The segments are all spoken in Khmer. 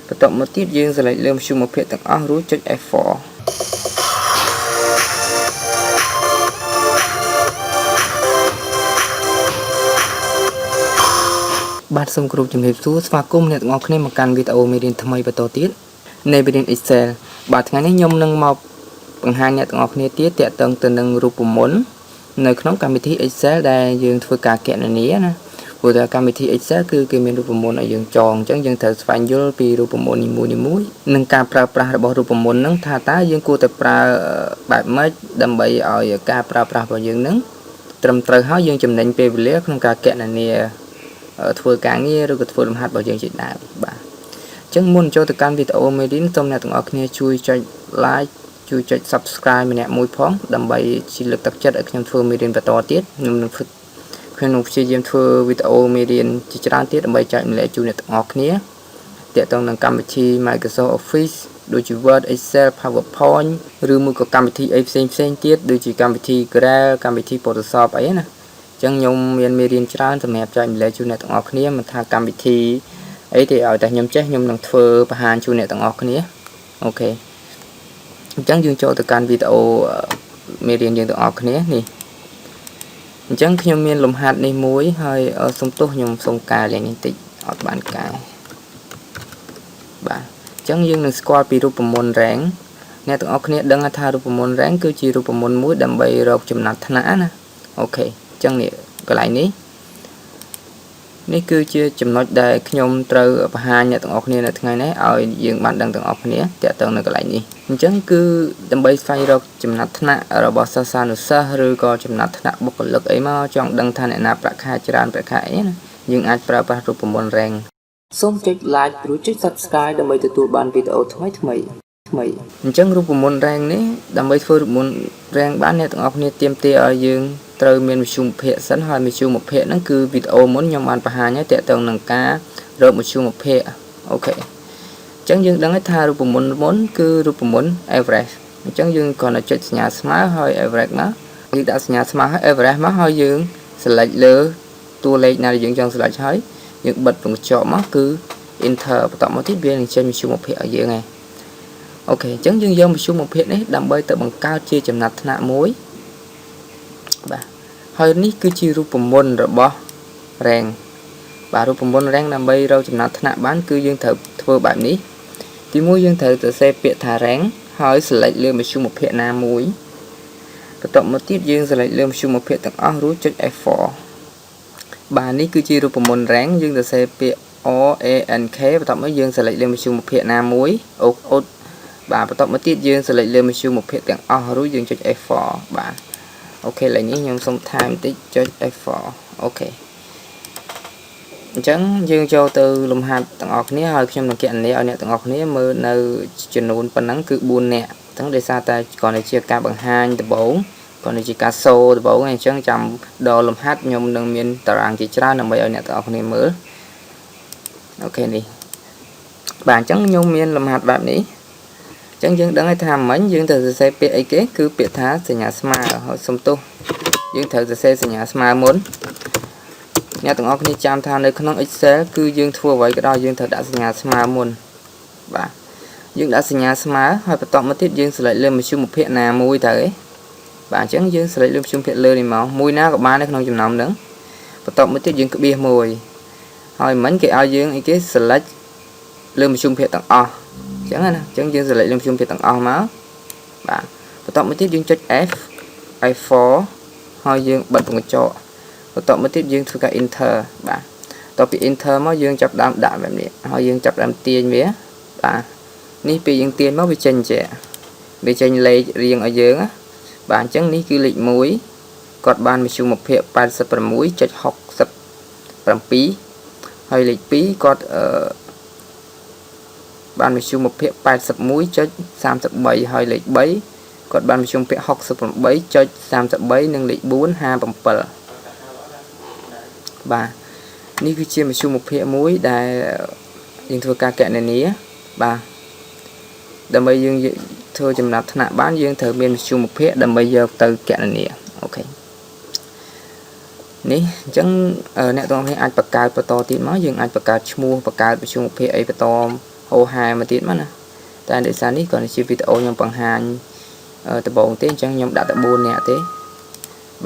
បន្ទាប់មកទៀតយើងសេលេចលើមជ្ឈមភាពទាំងអស់រួចចុច F4 បាទសូមគោរពជំរាបសួរស្វាគមន៍អ្នកទាំងអស់គ្នាមកកាន់វីដេអូមេរៀនថ្មីបន្តទៀតនៃមេរៀន Excel បាទថ្ងៃនេះខ្ញុំនឹងមកបង្ហាញអ្នកទាំងអស់គ្នាទៀតទាក់ទងទៅនឹងរូបមន្តនៅក្នុងកម្មវិធី Excel ដែលយើងធ្វើការគណនាណាព្រោះតែកម្មវិធី Excel គឺគេមានរូបមន្តឲ្យយើងចងអញ្ចឹងយើងត្រូវស្វែងយល់ពីរូបមន្តនីមួយៗនិងការប្រើប្រាស់របស់រូបមន្តហ្នឹងថាតើយើងគួរតែប្រើបែបម៉េចដើម្បីឲ្យការប្រើប្រាស់របស់យើងហ្នឹងត្រឹមត្រូវហើយយើងចំណេញពេលវេលាក្នុងការគណនាធ្វើការងារឬក៏ធ្វើលំហាត់របស់យើងជាដើមបាទអញ្ចឹងមុនចូលទៅកាន់វីដេអូមេរៀនសូមអ្នកទាំងអស់គ្នាជួយចុច like ជួយចុច subscribe ម្នាក់មួយផងដើម្បីជាលើកទឹកចិត្តឲ្យខ្ញុំធ្វើមេរៀនបន្តទៀតខ្ញុំនឹងព្យាយាមធ្វើវីដេអូមេរៀនជាច្រើនទៀតដើម្បីចែកម្លែកជូនអ្នកទាំងអស់គ្នាទាក់ទងនឹងកម្មវិធី Microsoft Office ដូចជា Word Excel PowerPoint ឬមួយក៏កម្មវិធីផ្សេងទៀតដូចជាកម្មវិធី CorelDRAW កម្មវិធី Photoshop អីណាអញ្ចឹងខ្ញុំមានមេរៀនច្រើនសម្រាប់ចែកម្លែកជូនអ្នកទាំងអស់គ្នាមិនថាកម្មវិធីអីទេឲ្យតែខ្ញុំចេះខ្ញុំនឹងធ្វើបង្ហាញជូនអ្នកទាំងអស់គ្នាអូខេអញ្ចឹងយើងចូលទៅកាន់វីដេអូមេរៀនយើងទាំងអស់គ្នានេះអញ្ចឹងខ្ញុំមានលំហាត់នេះមួយហើយសុំទោសខ្ញុំសុំកែលេងនេះតិចអត់បានកែបាទអញ្ចឹងយើងនឹងស្គាល់ពីរូបមន្តរ៉េងអ្នកទាំងអស់គ្នាដឹងថារូបមន្តរ៉េងគឺជារូបមន្តមួយដើម្បីរកចំណាត់ថ្នាក់ណាអូខេអញ្ចឹងនេះកន្លែងនេះគឺជាចំណុចដែលខ្ញុំត្រូវបង្ហាញអ្នកទាំងអស់គ្នានៅថ្ងៃនេះឲ្យយើងបានដឹងទាំងអស់គ្នាទាក់ទងនៅកន្លែងនេះអញ្ចឹងគឺដើម្បីស្វែងរកចំណាត់ថ្នាក់របស់សិស្សានុសិស្សឬក៏ចំណាត់ថ្នាក់បុគ្គលិកអីមកចង់ដឹងថាអ្នកណាប្រាក់ខែច្រើនប្រាក់ខែអីណាយើងអាចប្រើប្រាស់រូបមន្តរ៉េងសូមចុច like ឬចុច subscribe ដើម្បីទទួលបានវីដេអូថ្មីអញ្ចឹងរូបមន្តរ៉េងនេះដើម្បីធ្វើរូបមន្តរ៉េងបានអ្នកទាំងអស់គ្នាទាមទារឲ្យយើងត្រូវមានមជ្ឈមភាគសិនហើយមជ្ឈមភាគហ្នឹងគឺវីដេអូមុនខ្ញុំបានបង្ហាញហើយទាក់ទងនឹងការរកមជ្ឈមភាគអូខេអញ្ចឹងយើងដឹងថារូបមន្តមុនគឺរូបមន្ត average អញ្ចឹងយើងគ្រាន់តែចុចសញ្ញាស្មើហើយ average មកយើងដាក់សញ្ញាស្មើហើយ average មកហើយយើង select លើតួលេខណាដែលយើងចង់ select ហើយយើងបិទពង្កចមកគឺ enter បន្តមកទៀតវានឹងចេញមជ្ឈមភាគឲ្យយើងហើយអូខេអញ្ចឹងយើងយកមជ្ឈមភាគនេះដើម្បីទៅបង្កើតជាចំណាត់ថ្នាក់មួយបាទហើយនេះគឺជារូបមន្តរបស់ rank បាទរូបមន្ត rank ដើម្បីរកចំណាត់ថ្នាក់បានគឺយើងត្រូវធ្វើបែបនេះទីមួយយើងត្រូវសរសេរពាក្យថា rank ហើយ select លើមជ្ឈមភាគណាមួយបន្ទាប់មកទៀតយើង select លើមជ្ឈមភាគទាំងអស់រួចចុច F4 បាទនេះគឺជារូបមន្ត rank យើងសរសេរពាក្យ RANK បន្ទាប់មកយើង select លើមជ្ឈមភាគណាមួយអូបាទបន្ទាប់មកទៀតយើង select លើមជ្ឈមភាគទាំងអស់រួចយើងចុច F4 បាទអូខេឥឡូវនេះខ្ញុំសុំថែមបន្តិចចុច F4 អូខេអញ្ចឹងយើងចូលទៅលំហាត់ទាំងអស់គ្នាហើយខ្ញុំនឹងគណនាឲ្យអ្នកទាំងអស់គ្នាមើលនៅចំនួនប៉ុណ្ណឹងគឺ4នាក់អញ្ចឹងដោយសារតែគ្រាន់តែជាការបង្ហាញដំបូងគ្រាន់តែជាការសូដំបូងអញ្ចឹងចាំដល់លំហាត់ខ្ញុំនឹងមានតារាងជាច្រើនដើម្បីឲ្យអ្នកទាំងអស់គ្នាមើលអូខេនេះបាទអញ្ចឹងខ្ញុំមានលំហាត់បែបនេះអញ្ចឹងយើងដឹងហើយថាមិញយើងត្រូវសរសេរពាក្យអីគេគឺពាក្យថាសញ្ញាស្មើហើយសុំទោសយើងត្រូវសរសេរសញ្ញាស្មើមុនអ្នកទាំងអស់គ្នាចាំថានៅក្នុង Excel គឺយើងធ្វើអ្វីក៏ដោយយើងត្រូវដាក់សញ្ញាស្មើមុនបាទយើងដាក់សញ្ញាស្មើហើយបន្ទាប់មកទៀតយើង select លើមជ្ឈមភាគណាមួយទៅឯងបាទអញ្ចឹងយើង select លើមជ្ឈមភាគលើនេះមកមួយណាក៏បាននៅក្នុងចំណោមហ្នឹងបន្ទាប់មកទៀតយើងក្បៀសមួយហើយមិញគេឲ្យយើងអីគេ select លើមជ្ឈមភាគទាំងអស់អញ្ចឹងណាអញ្ចឹងយើង select លើមជ្ឈមភាគទាំងអស់មកបាទបន្ទាប់មកទៀតយើងចុច F4 ហើយយើងបិទពង្កចកបន្ទាប់មកទៀតយើងធ្វើការ enter បាទបន្ទាប់ពី enter មកយើងចាប់ដើមដាក់បែបនេះហើយយើងចាប់ដើមទាញវាបាទនេះពេលយើងទាញមកវាចេញចេះវាចេញលេខរៀងឲ្យយើងណាបាទអញ្ចឹងនេះគឺលេខ1គាត់បានមជ្ឈមភាគ 86.67 ហើយលេខ2គាត់បានមជ្ឈមភាគ 81.33 ហើយលេខ3គាត់បានមជ្ឈមភាគ 68.33 និងលេខ4 57បាទនេះគឺជាមជ្ឈមភាគមួយដែលយើងធ្វើការគណនាបាទដើម្បីយើងធ្វើចំណាត់ថ្នាក់បានយើងត្រូវមានមជ្ឈមភាគដើម្បីយកទៅគណនាអូខេនេះអញ្ចឹងអ្នកទាំងអស់គ្នាអាចបង្កើតបន្តទៀតមកយើងអាចបង្កើតឈ្មោះបង្កើតមជ្ឈមភាគអីបន្ត ហូហាមកទៀតមកណាតែដោយសារនេះcònជាវីដេអូខ្ញុំបង្ហាញដំបូងទេអញ្ចឹងខ្ញុំដាក់តែ4នាក់ទេ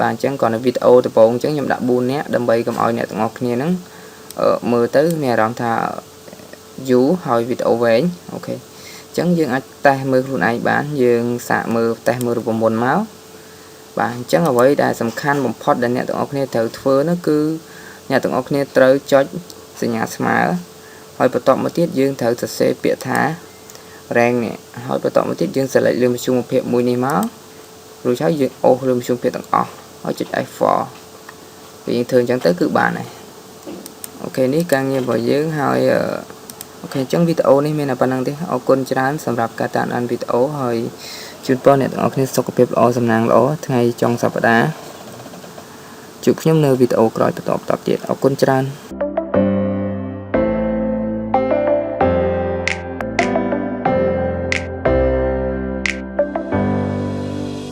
បាទអញ្ចឹងcònវីដេអូដំបូងអញ្ចឹងខ្ញុំដាក់4នាក់ដើម្បីកុំឲ្យអ្នកទាំងអស់គ្នាហ្នឹងមើលទៅមានអារម្មណ៍ថាយូរហើយវីដេអូវែងអូខេអញ្ចឹងយើងអាចតេស្តមើលខ្លួនឯងបានយើងសាកមើលតេស្តមើលរូបមន្តមកបាទអញ្ចឹងអ្វីដែលសំខាន់បំផុតដែលអ្នកទាំងអស់គ្នាត្រូវធ្វើនោះគឺអ្នកទាំងអស់គ្នាត្រូវចុចសញ្ញាស្មើហើយបន្ទាប់មកទៀតយើងត្រូវសរសេរពាក្យថា rank នេះហើយបន្ទាប់មកទៀតយើង select លើមធ្យមភាពមួយនេះមករួចហើយយើងអូសលើមធ្យមភាពទាំងអស់ហើយចុច F4 ពេលយើងធ្វើអញ្ចឹងទៅគឺបានហើយអូខេនេះការងាររបស់យើងហើយអូខេអញ្ចឹងវីដេអូនេះមានតែប៉ុណ្្នឹងទេអរគុណច្រើនសម្រាប់ការតាមដានវីដេអូហើយជូនពរអ្នកទាំងអស់គ្នាសុខភាពល្អសំណាងល្អថ្ងៃចុងសប្តាហ៍ជួបខ្ញុំនៅវីដេអូក្រោយបន្តទៀតអរគុណច្រើន